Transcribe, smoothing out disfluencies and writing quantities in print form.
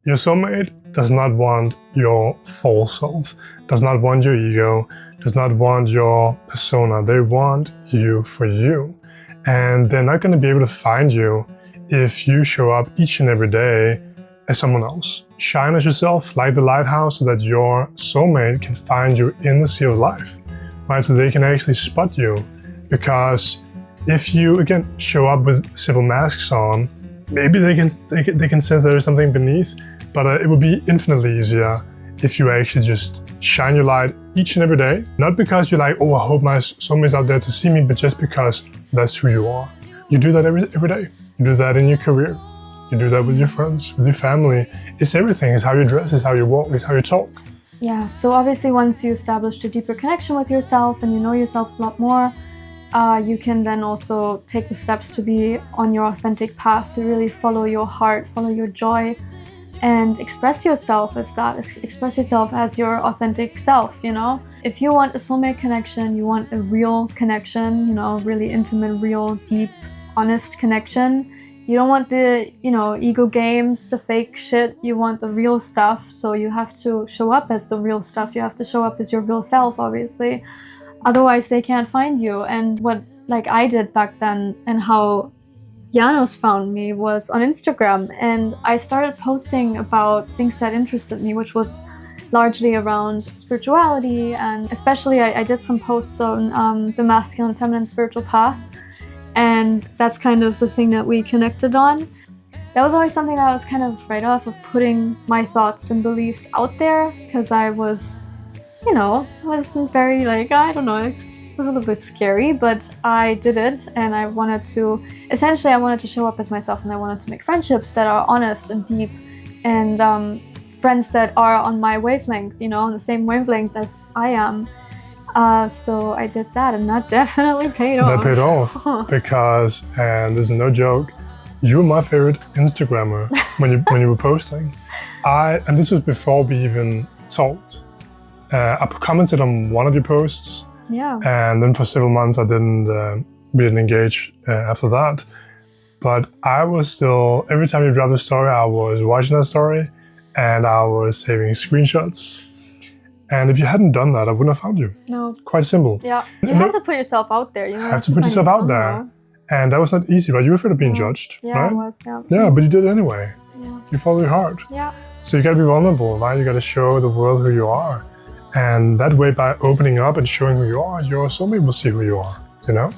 Your soulmate does not want your false self, does not want your ego, does not want your persona. They want you for you. And they're not going to be able to find you if you show up each and every day as someone else. Shine as yourself, like the lighthouse, so that your soulmate can find you in the sea of life, right? So they can actually spot you. Because if you, again, show up with civil masks on, maybe they can sense there is something beneath, but it would be infinitely easier if you actually just shine your light each and every day. Not because you're like, oh, I hope my soulmate's out there to see me, but just because that's who you are. You do that every day. You do that in your career. You do that with your friends, with your family. It's everything. It's how you dress, it's how you walk, it's how you talk. Yeah, so obviously once you establish a deeper connection with yourself and you know yourself a lot more, you can then also take the steps to be on your authentic path, to really follow your heart, follow your joy, and express yourself as that. Express yourself as your authentic self, you know? If you want a soulmate connection, you want a real connection, you know, really intimate, real, deep, honest connection. You don't want the, you know, ego games, the fake shit. You want the real stuff. So you have to show up as the real stuff. You have to show up as your real self, obviously. Otherwise, they can't find you. And what, like, I did back then and how Janos found me was on Instagram, and I started posting about things that interested me, which was largely around spirituality, and especially I did some posts on the masculine and feminine spiritual path, and that's kind of the thing that we connected on. That was always something that I was kind of afraid of putting my thoughts and beliefs out there, because I was, you know, wasn't very, like, I don't know, it was a little bit scary, but I did it, and I wanted to, essentially I wanted to show up as myself, and I wanted to make friendships that are honest and deep, and friends that are on my wavelength, you know, on the same wavelength as I am. So I did that, and that definitely paid off. That paid off because, and this is no joke, you were my favorite Instagrammer when you were posting. And this was before we even talked. I commented on one of your posts. Yeah. And then for several months we didn't engage after that. But I was still, every time you dropped a story, I was watching that story and I was saving screenshots. And if you hadn't done that, I wouldn't have found you. No. Quite simple. Yeah. You have to put yourself out there. You have to put yourself out there. And that was not easy, right? You were afraid of being judged, yeah, right? I was, yeah. Yeah, but you did it anyway. Yeah. You follow your heart. Yeah. So you gotta be vulnerable, right? You gotta show the world who you are. And that way, by opening up and showing who you are, your soulmate will see who you are, you know?